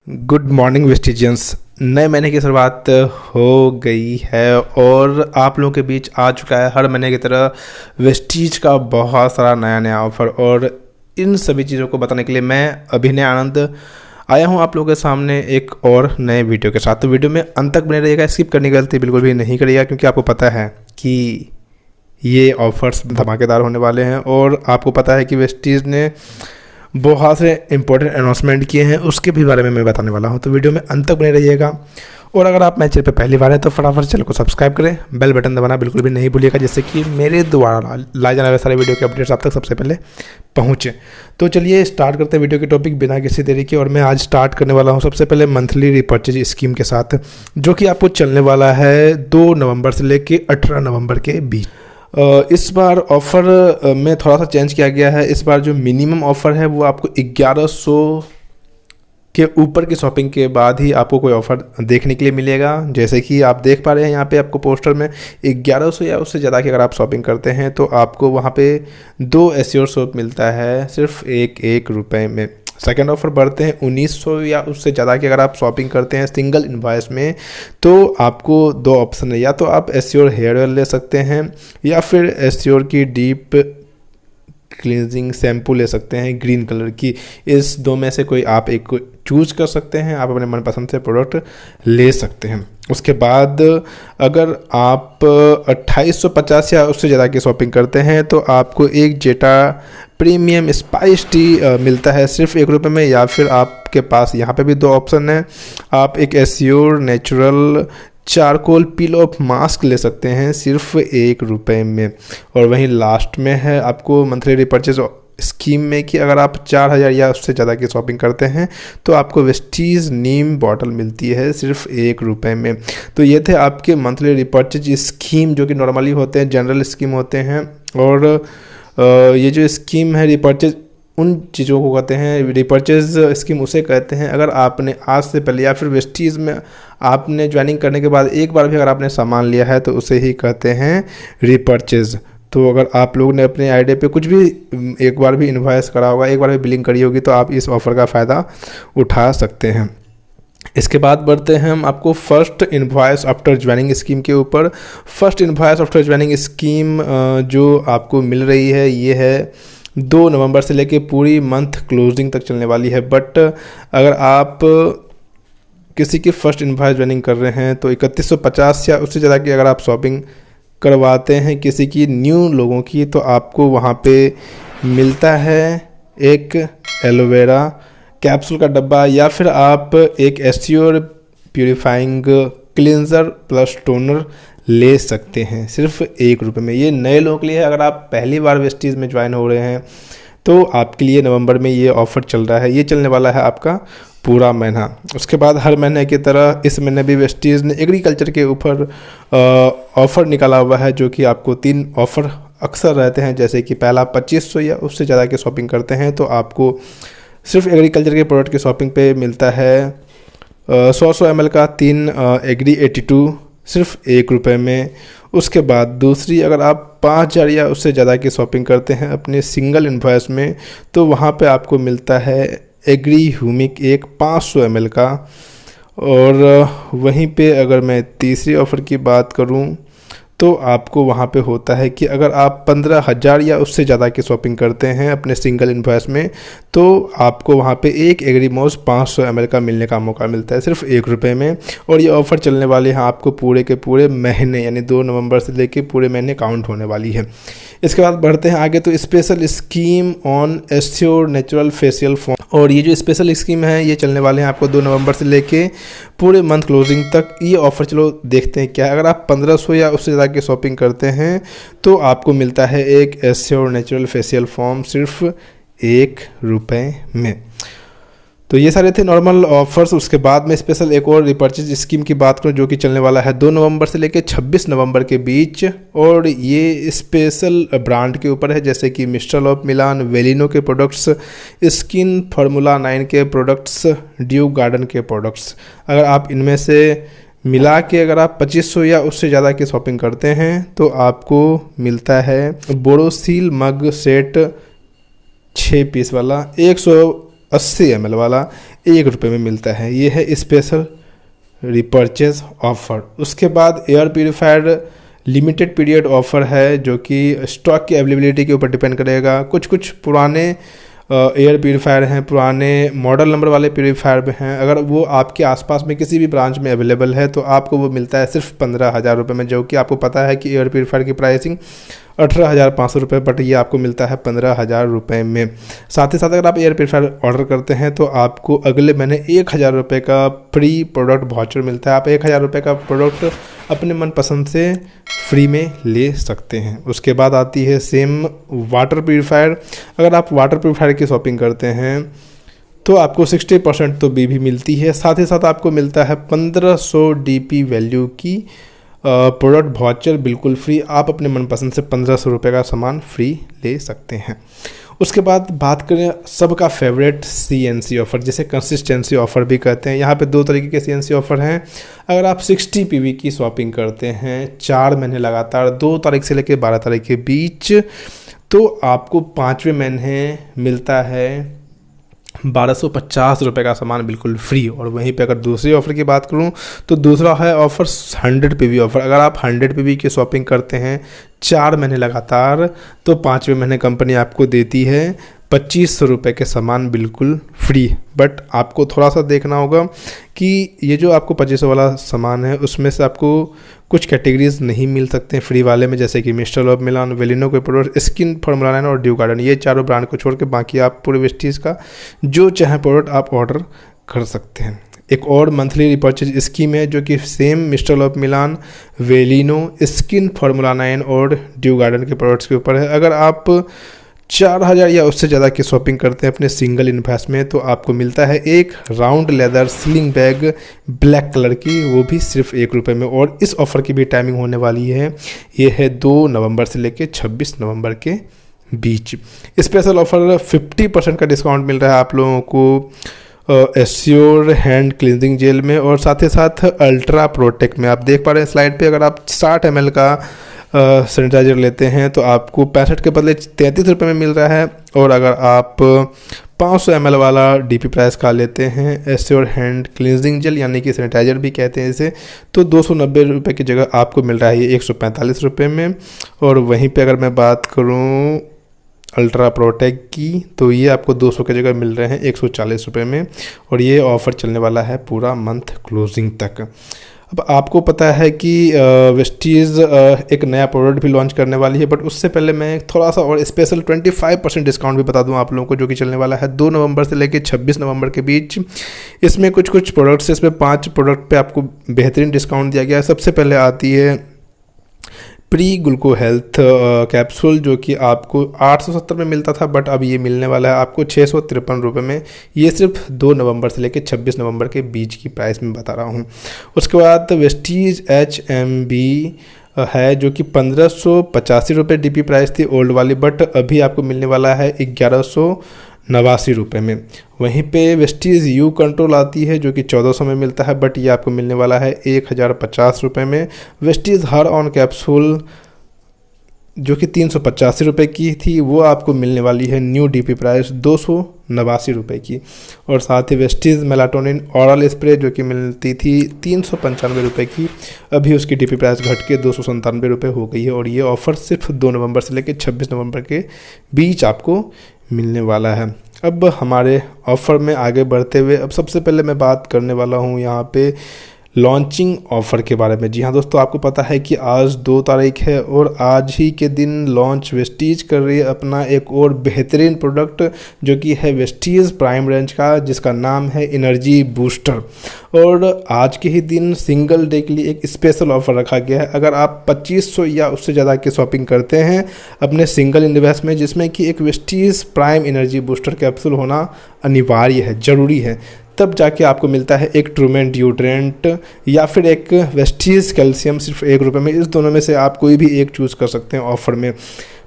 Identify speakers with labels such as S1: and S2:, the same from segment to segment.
S1: Good morning वेस्टिजियंस। नए महीने की शुरुआत हो गई है और आप लोगों के बीच आ चुका है हर महीने की तरह वेस्टीज का बहुत सारा नया नया ऑफर। और इन सभी चीज़ों को बताने के लिए मैं अभिनय आनंद आया हूं आप लोगों के सामने एक और नए वीडियो के साथ। तो वीडियो में अंत तक बने रहिएगा, स्किप करने की गलती बिल्कुल भी नहीं करिएगा, क्योंकि आपको पता है कि ये ऑफर्स धमाकेदार होने वाले हैं और आपको पता है कि वेस्टीज ने बहुत से इंपॉर्टेंट अनाउंसमेंट किए हैं, उसके भी बारे में मैं बताने वाला हूं। तो वीडियो में अंत तक बने रहिएगा। और अगर आप मेरे चैनल पर पहली बार हैं तो फटाफट चैनल को सब्सक्राइब करें, बेल बटन दबाना बिल्कुल भी नहीं भूलिएगा, जिससे कि मेरे द्वारा लाए जाने वाले सारे वीडियो के अपडेट्स आप तक सबसे पहले पहुँचे। तो चलिए स्टार्ट करते हैं वीडियो के टॉपिक बिना किसी देरी के। और मैं आज स्टार्ट करने वाला हूँ सबसे पहले मंथली रिपर्चेज स्कीम के साथ, जो कि आपको चलने वाला है 2 नवंबर से लेकर 18 नवंबर के बीच। इस बार ऑफ़र में थोड़ा सा चेंज किया गया है। इस बार जो मिनिमम ऑफ़र है वो आपको 1100 के ऊपर की शॉपिंग के बाद ही आपको कोई ऑफ़र देखने के लिए मिलेगा। जैसे कि आप देख पा रहे हैं यहाँ पे आपको पोस्टर में 1100 या उससे ज़्यादा की अगर आप शॉपिंग करते हैं तो आपको वहाँ पे 2 एश्योर सोप मिलता है सिर्फ एक रुपये में। सेकेंड ऑफर बढ़ते हैं 1900 या उससे ज़्यादा की अगर आप शॉपिंग करते हैं सिंगल इनवॉइस में, तो आपको 2 ऑप्शन है, या तो आप एश्योर हेयर ऑयल ले सकते हैं या फिर एश्योर की डीप क्लींजिंग शैम्पू ले सकते हैं ग्रीन कलर की। इस 2 में से कोई आप एक को चूज कर सकते हैं, आप अपने मनपसंद से प्रोडक्ट ले सकते हैं। उसके बाद अगर आप 2850 या उससे ज़्यादा की शॉपिंग करते हैं तो आपको एक जेटा प्रीमियम स्पाइस टी मिलता है सिर्फ ₹1 में, या फिर आपके पास यहाँ पे भी 2 ऑप्शन हैं। आप एक assure natural charcoal peel of mask ले सकते हैं सिर्फ ₹1 में। और वहीं लास्ट में है आपको मंथली रिपर्चेज स्कीम में कि अगर आप 4000 या उससे ज़्यादा की शॉपिंग करते हैं तो आपको वेस्टीज नीम बॉटल मिलती है सिर्फ ₹1 में। तो ये थे आपके मंथली रिपर्चेज स्कीम, जो कि नॉर्मली होते हैं, जनरल स्कीम होते हैं। और ये जो स्कीम है रिपर्चेज, उन चीज़ों को कहते हैं रिपर्चेज स्कीम, उसे कहते हैं अगर आपने आज से पहले या फिर वेस्टीज में आपने ज्वाइनिंग करने के बाद एक बार भी अगर आपने सामान लिया है तो उसे ही कहते हैं रिपर्चेज। तो अगर आप लोग ने अपने आईडी पे कुछ भी एक बार भी इन्वॉइस करा होगा, एक बार भी बिलिंग करी होगी, तो आप इस ऑफ़र का फ़ायदा उठा सकते हैं। इसके बाद बढ़ते हैं हम आपको first invoice after joining scheme के ऊपर। First invoice after joining scheme जो आपको मिल रही है ये है 2 नवंबर से लेके पूरी मंथ क्लोजिंग तक चलने वाली है। बट अगर आप किसी की फर्स्ट इन्वॉइस ज्वाइनिंग कर रहे हैं तो 3150 या उससे ज़्यादा की अगर आप शॉपिंग करवाते हैं किसी की न्यू लोगों की, तो आपको वहाँ पे मिलता है एक एलोवेरा कैप्सूल का डब्बा, या फिर आप एक assure purifying cleanser plus toner ले सकते हैं सिर्फ ₹1 में। ये नए लोगों के लिए है। अगर आप पहली बार वेस्टीज में ज्वाइन हो रहे हैं तो आपके लिए नवंबर में ये ऑफ़र चल रहा है, ये चलने वाला है आपका पूरा महीना। उसके बाद हर महीने की तरह इस महीने भी वेस्टीज ने एग्रीकल्चर के ऊपर ऑफ़र निकाला हुआ है, जो कि आपको 3 ऑफ़र अक्सर रहते हैं। जैसे कि पहला 2500 या उससे ज़्यादा की शॉपिंग करते हैं तो आपको सिर्फ एग्रीकल्चर के प्रोडक्ट की शॉपिंग पे मिलता है 100 ml का 3 एग्री 82 सिर्फ ₹1 में। उसके बाद दूसरी, अगर आप 5000 या उससे ज़्यादा की शॉपिंग करते हैं अपने सिंगल इन्वॉइस में, तो वहाँ पे आपको मिलता है एग्री ह्यूमिक एक 500 ml का। और वहीं पे अगर मैं तीसरी ऑफ़र की बात करूँ तो आपको वहाँ पे होता है कि अगर आप 15000 या उससे ज़्यादा की शॉपिंग करते हैं अपने सिंगल इन्वॉइस में, तो आपको वहाँ पे एक एग्रीमोस 500 ml का मिलने का मौका मिलता है सिर्फ ₹1 में। और ये ऑफ़र चलने वाले हैं आपको पूरे के पूरे महीने, यानी 2 नवंबर से लेके पूरे महीने काउंट होने वाली है। इसके बाद बढ़ते हैं आगे, तो special scheme on assure natural facial foam. और ये जो स्पेशल स्कीम है ये चलने वाले हैं आपको 2 नवंबर से लेके पूरे मंथ क्लोजिंग तक। ये ऑफ़र चलो देखते हैं क्या है। अगर आप 1500 या उससे ज़्यादा की शॉपिंग करते हैं तो आपको मिलता है एक एश्योर नेचुरल फेशियल फोम सिर्फ ₹1 में। तो ये सारे थे नॉर्मल ऑफर्स। उसके बाद में स्पेशल एक और रिपर्चेज स्कीम की बात करूँ, जो कि चलने वाला है 2 नवंबर से लेकर 26 नवंबर के बीच। और ये स्पेशल ब्रांड के ऊपर है, जैसे कि मिस्टर ऑफ मिलान, वेलिनो के प्रोडक्ट्स, स्किन फार्मूला 9 के प्रोडक्ट्स, ड्यू गार्डन के प्रोडक्ट्स। अगर आप इनमें से मिला के अगर आप 2500 या उससे ज़्यादा की शॉपिंग करते हैं तो आपको मिलता है बोरोसिल मग सेट 6 पीस वाला, 180 ml वाला, 1 रुपये में मिलता है। ये है स्पेशल रिपर्चेज ऑफ़र। उसके बाद air purifier limited period offer है, जो कि स्टॉक की अवेलेबिलिटी के ऊपर डिपेंड करेगा। कुछ पुराने एयर प्योरीफायर हैं, पुराने मॉडल नंबर वाले प्योरीफायर भी हैं। अगर वो आपके आसपास में किसी भी ब्रांच में अवेलेबल है तो आपको वो मिलता है सिर्फ 15,000 रुपये में, जो कि आपको पता है कि एयर प्योरीफायर की प्राइसिंग 18,500 रुपये, बट ये आपको मिलता है 15,000 रुपये में। साथ ही साथ अगर आप एयर प्योरीफायर ऑर्डर करते हैं तो आपको अगले महीने 1,000 रुपये का फ्री प्रोडक्ट वाउचर मिलता है। आप 1,000 रुपये का प्रोडक्ट अपने मनपसंद से फ्री में ले सकते हैं। उसके बाद आती है सेम वाटर प्योरीफायर। अगर आप वाटर प्योरीफायर की शॉपिंग करते हैं तो आपको 60% तो भी मिलती है। साथ ही साथ आपको मिलता है 1500 DP वैल्यू की प्रोडक्ट वाउचर बिल्कुल फ्री। आप अपने मनपसंद से 1500 रुपये का सामान फ्री ले सकते हैं। उसके बाद बात करें सबका फेवरेट CNC ऑफ़र, जिसे कंसिस्टेंसी ऑफ़र भी कहते हैं। यहाँ पे 2 तरीके के CNC ऑफ़र हैं। अगर आप 60 PV की शॉपिंग करते हैं 4 महीने लगातार 2 तारीख से लेकर 12 तारीख के बीच, तो आपको 5वें महीने मिलता है 1250 रुपये का सामान बिल्कुल फ्री। और वहीं पे अगर दूसरी ऑफ़र की बात करूं तो दूसरा है ऑफ़र 100 PV ऑफ़र। अगर आप 100 PV की शॉपिंग करते हैं 4 महीने लगातार तो 5वें महीने कंपनी आपको देती है 2500 रुपये के सामान बिल्कुल फ्री। बट आपको थोड़ा सा देखना होगा कि ये जो आपको 2500 वाला सामान है उसमें से आपको कुछ कैटेगरीज नहीं मिल सकते हैं फ्री वाले में, जैसे कि मिस्टर लॉब मिलान, वेलिनो के प्रोडक्ट, स्किन फॉर्मूला लाइन और ड्यू गार्डन। ये चारों ब्रांड को छोड़ के बाकी आप पूरे वेस्टीज़ का जो चाहे प्रोडक्ट आप ऑर्डर कर सकते हैं। एक और मंथली रिपर्चेज स्कीम है जो कि सेम मिस्टर लॉब मिलान, वेलिनो, स्किन फॉर्मूला 9 और ड्यू गार्डन के प्रोडक्ट्स के ऊपर है। अगर आप 4,000 या उससे ज़्यादा की शॉपिंग करते हैं अपने सिंगल इन्वेस्ट में तो आपको मिलता है एक round leather sling bag black colour की, वो भी सिर्फ 1 रुपये में। और इस ऑफ़र की भी टाइमिंग होने वाली है, ये है 2 नवंबर से लेकर 26 नवंबर के बीच। स्पेशल ऑफ़र 50% का डिस्काउंट मिल रहा है आप लोगों को एश्योर हैंड क्लींजिंग जेल में और साथ ही साथ अल्ट्रा प्रोटेक्ट में। आप देख पा रहे हैं स्लाइड पे, अगर आप 60 ml का सैनिटाइज़र लेते हैं तो आपको 65 के बदले 33 रुपये में मिल रहा है। और अगर आप 500 ml वाला DP प्राइस का लेते हैं एश्योर हैंड क्लींजिंग जेल, यानी कि सैनिटाइज़र भी कहते हैं इसे, तो 290 रुपये की जगह आपको मिल रहा है ये 145 रुपये में। और वहीं पे अगर मैं बात करूँ अल्ट्रा प्रोटेक्ट की तो ये आपको 200 की जगह मिल रहे हैं 140 रुपये में। और ये ऑफ़र चलने वाला है पूरा मंथ क्लोजिंग तक। अब आपको पता है कि वेस्टीज़ एक नया प्रोडक्ट भी लॉन्च करने वाली है, बट उससे पहले मैं थोड़ा सा और स्पेशल 25% डिस्काउंट भी बता दूं आप लोगों को, जो कि चलने वाला है 2 नवंबर से लेकर 26 नवंबर के बीच। इसमें कुछ प्रोडक्ट्स, इसमें 5 प्रोडक्ट पे आपको बेहतरीन डिस्काउंट दिया गया है। सबसे पहले आती है प्री ग्लूको हेल्थ कैप्सूल, जो कि आपको 870 में मिलता था, बट अब ये मिलने वाला है आपको 653 रुपये में। ये सिर्फ 2 नवंबर से लेकर 26 नवंबर के बीच की प्राइस में बता रहा हूँ। उसके बाद वेस्टीज HMB है जो कि 1585 रुपये DP प्राइस थी ओल्ड वाली, बट अभी आपको मिलने वाला है 1189 रुपये में। वहीं पे वेस्टीज़ यू कंट्रोल आती है जो कि 1400 में मिलता है, बट ये आपको मिलने वाला है 1050 रुपये में। वेस्टीज़ हर ऑन कैप्सूल जो कि 385 रुपये की थी, वो आपको मिलने वाली है न्यू DP प्राइस 289 रुपये की। और साथ ही वेस्टीज़ मेलाटोनिन ऑरल स्प्रे जो कि मिलती थी 395 रुपये की, अभी उसकी DP प्राइस घट के 297 रुपये हो गई है। और ये ऑफ़र सिर्फ 2 नवंबर से लेकर 26 नवंबर के बीच आपको मिलने वाला है। अब हमारे ऑफ़र में आगे बढ़ते हुए अब सबसे पहले मैं बात करने वाला हूँ यहाँ पे लॉन्चिंग ऑफ़र के बारे में। जी हाँ दोस्तों, आपको पता है कि आज 2 तारीख है और आज ही के दिन लॉन्च वेस्टीज़ कर रही है अपना एक और बेहतरीन प्रोडक्ट जो कि है वेस्टीज़ प्राइम रेंज का, जिसका नाम है एनर्जी बूस्टर। और आज के ही दिन सिंगल डे के लिए एक स्पेशल ऑफ़र रखा गया है। अगर आप 2500 या उससे ज़्यादा की शॉपिंग करते हैं अपने सिंगल इन्वेस्ट में, जिसमें कि एक वेस्टीज़ प्राइम एनर्जी बूस्टर कैप्सूल होना अनिवार्य है, ज़रूरी है, तब जाके आपको मिलता है एक ट्रूमेन डिओड्रेंट या फिर एक वेस्टीज़ कैल्शियम सिर्फ 1 रुपये में। इस दोनों में से आप कोई भी एक चूज़ कर सकते हैं ऑफ़र में।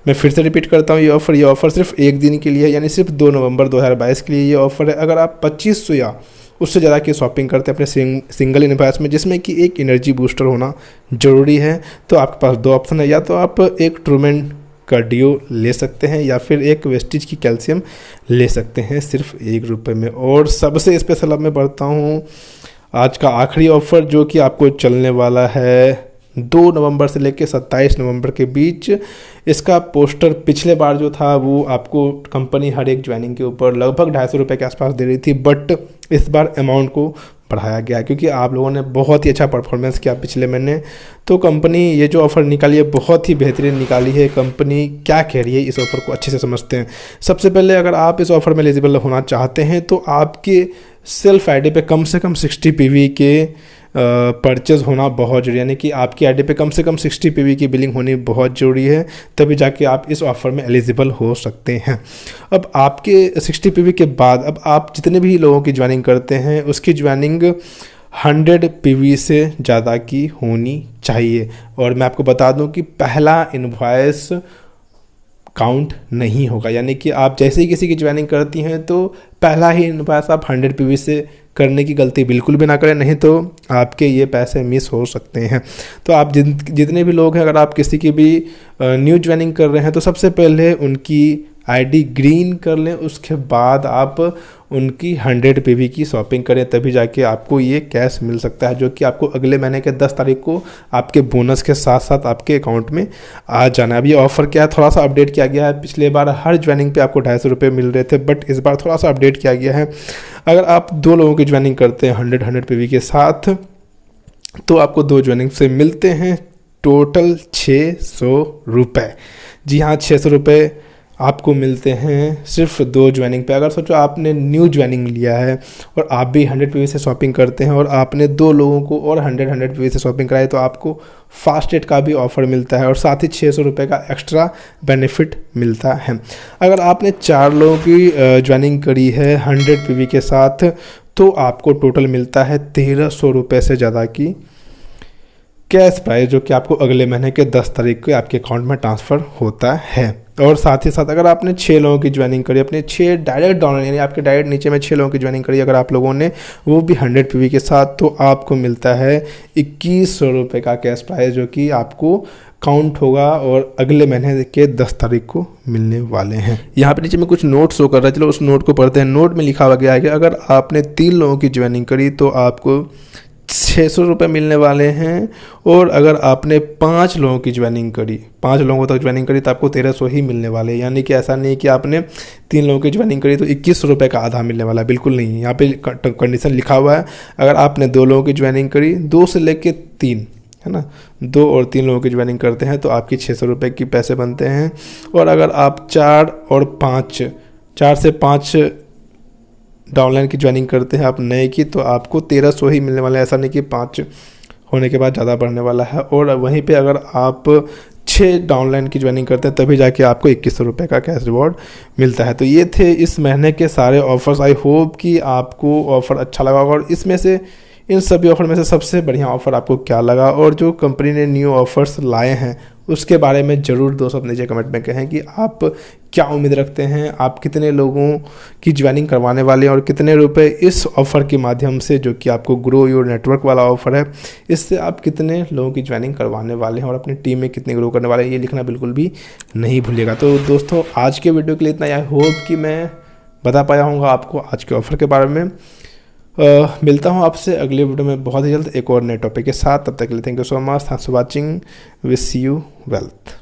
S1: मैं फिर से रिपीट करता हूँ, ये ऑफ़र सिर्फ 1 दिन के लिए है, यानी सिर्फ 2 नवंबर 2022 के लिए ये ऑफ़र है। अगर आप 2500 या उससे ज़्यादा की शॉपिंग करते हैं अपने सिंगल इन्वेस्ट में, जिसमें कि एक एनर्जी बूस्टर होना ज़रूरी है, तो आपके पास 2 ऑप्शन है। या तो आप एक ट्रूमेन कार्डियो ले सकते हैं या फिर एक वेस्टीज की कैल्शियम ले सकते हैं सिर्फ ₹1 में। और सबसे स्पेशल अब मैं बढ़ता हूँ आज का आखिरी ऑफ़र जो कि आपको चलने वाला है 2 नवंबर से लेकर 27 नवंबर के बीच। इसका पोस्टर पिछले बार जो था वो आपको कंपनी हर एक ज्वाइनिंग के ऊपर लगभग ₹250 के आसपास दे रही थी, बट इस बार अमाउंट को बढ़ाया गया क्योंकि आप लोगों ने बहुत ही अच्छा परफॉर्मेंस किया पिछले महीने। तो कंपनी ये जो ऑफ़र निकाली है बहुत ही बेहतरीन निकाली है। कंपनी क्या कह रही है इस ऑफ़र को अच्छे से समझते हैं। सबसे पहले अगर आप इस ऑफ़र में एलिजिबल होना चाहते हैं तो आपके सेल्फ आईडी पे कम से कम 60 पीवी के परचेज़ होना बहुत ज़रूरी, यानी कि आपकी आईडी पे कम से कम 60 पीवी की बिलिंग होनी बहुत ज़रूरी है, तभी जाके आप इस ऑफ़र में एलिजिबल हो सकते हैं। अब आपके 60 पीवी के बाद अब आप जितने भी लोगों की ज्वाइनिंग करते हैं उसकी ज्वाइनिंग 100 पीवी से ज़्यादा की होनी चाहिए। और मैं आपको बता दूं कि पहला इनवॉइस काउंट नहीं होगा, यानी कि आप जैसे ही किसी की ज्वाइनिंग करती हैं तो पहला ही इनवॉइस आप 100 पीवी से करने की गलती बिल्कुल भी ना करें, नहीं तो आपके ये पैसे मिस हो सकते हैं। तो आप जितने भी लोग हैं अगर आप किसी की भी न्यू ज्वाइनिंग कर रहे हैं तो सबसे पहले उनकी आईडी ग्रीन कर लें, उसके बाद आप उनकी 100 पीवी की शॉपिंग करें, तभी जाके आपको ये कैश मिल सकता है जो कि आपको अगले महीने के 10 तारीख को आपके बोनस के साथ साथ आपके अकाउंट में आ जाना है। अब ये ऑफ़र क्या है, थोड़ा सा अपडेट किया गया है। पिछले बार हर ज्वाइनिंग पे आपको ₹250 मिल रहे थे, बट इस बार थोड़ा सा अपडेट किया गया है। अगर आप 2 लोगों की ज्वाइनिंग करते हैं 100 पीवी के साथ तो आपको 2 ज्वाइनिंग से मिलते हैं टोटल ₹600। जी हाँ, ₹600 आपको मिलते हैं सिर्फ 2 ज्वाइनिंग पे। अगर सोचो आपने न्यू ज्वाइनिंग लिया है और आप भी 100 पीवी से शॉपिंग करते हैं और आपने 2 लोगों को और 100 पीवी से शॉपिंग कराई तो आपको फास्टेट का भी ऑफ़र मिलता है और साथ ही ₹600 का एक्स्ट्रा बेनिफिट मिलता है। अगर आपने 4 लोगों की ज्वाइनिंग करी है 100 पीवी के साथ तो आपको टोटल मिलता है ₹1300 से ज़्यादा की कैश प्राइस जो कि आपको अगले महीने के 10 तारीख को आपके अकाउंट में ट्रांसफ़र होता है। और साथ ही साथ अगर आपने 6 लोगों की ज्वाइनिंग करी, अपने 6 डायरेक्ट डाउनलोड यानी आपके डायरेक्ट नीचे में 6 लोगों की ज्वाइनिंग करी अगर आप लोगों ने, वो भी 100 पीवी के साथ, तो आपको मिलता है ₹2100 का कैश प्राइस जो कि आपको काउंट होगा और अगले महीने के 10 तारीख को मिलने वाले हैं। यहाँ पे नीचे में कुछ नोट शो कर रहा है, चलो उस नोट को पढ़ते हैं। नोट में लिखा हुआ गया है कि अगर आपने 3 लोगों की ज्वाइनिंग करी तो आपको ₹600 मिलने वाले हैं, और अगर आपने 5 लोगों की ज्वाइनिंग करी, 5 लोगों तक ज्वाइनिंग करी तो आपको 1300 ही मिलने वाले हैं। यानी कि ऐसा नहीं कि आपने 3 लोगों की ज्वाइनिंग करी तो ₹2100 का आधा मिलने वाला है, बिल्कुल नहीं। यहाँ पे कंडीशन लिखा हुआ है, अगर आपने 2 लोगों की ज्वाइनिंग करी, 2 से लेके 3 है ना, 2 और 3 लोगों की ज्वाइनिंग करते हैं तो आपकी ₹600 की पैसे बनते हैं। और अगर आप 4 से 5 डाउनलाइन की ज्वाइनिंग करते हैं आप नए की, तो आपको 1300 ही मिलने वाला है। ऐसा नहीं कि 5 होने के बाद ज़्यादा बढ़ने वाला है। और वहीं पे अगर आप 6 डाउनलाइन की ज्वाइनिंग करते हैं तभी जाके आपको ₹2100 का कैश रिवॉर्ड मिलता है। तो ये थे इस महीने के सारे ऑफ़र्स। आई होप कि आपको ऑफ़र अच्छा लगा होगा, और इसमें से इन सभी ऑफ़र में से सबसे बढ़िया ऑफ़र आपको क्या लगा, और जो कंपनी ने न्यू ऑफ़र्स लाए हैं उसके बारे में ज़रूर दोस्तों नीचे कमेंट में कहें कि आप क्या उम्मीद रखते हैं, आप कितने लोगों की ज्वाइनिंग करवाने वाले हैं और कितने रुपए इस ऑफ़र के माध्यम से, जो कि आपको ग्रो योर नेटवर्क वाला ऑफ़र है, इससे आप कितने लोगों की ज्वाइनिंग करवाने वाले हैं और अपनी टीम में कितने ग्रो करने वाले हैं, ये लिखना बिल्कुल भी नहीं भूलिएगा। तो दोस्तों आज के वीडियो के लिए इतना। आई होप कि मैं बता पाया हूँगा आपको आज के ऑफ़र के बारे में। मिलता हूँ आपसे अगले वीडियो में बहुत ही जल्द एक और नए टॉपिक के साथ। तब तक के लिए thank you so much, thanks for watching, wish you wealth.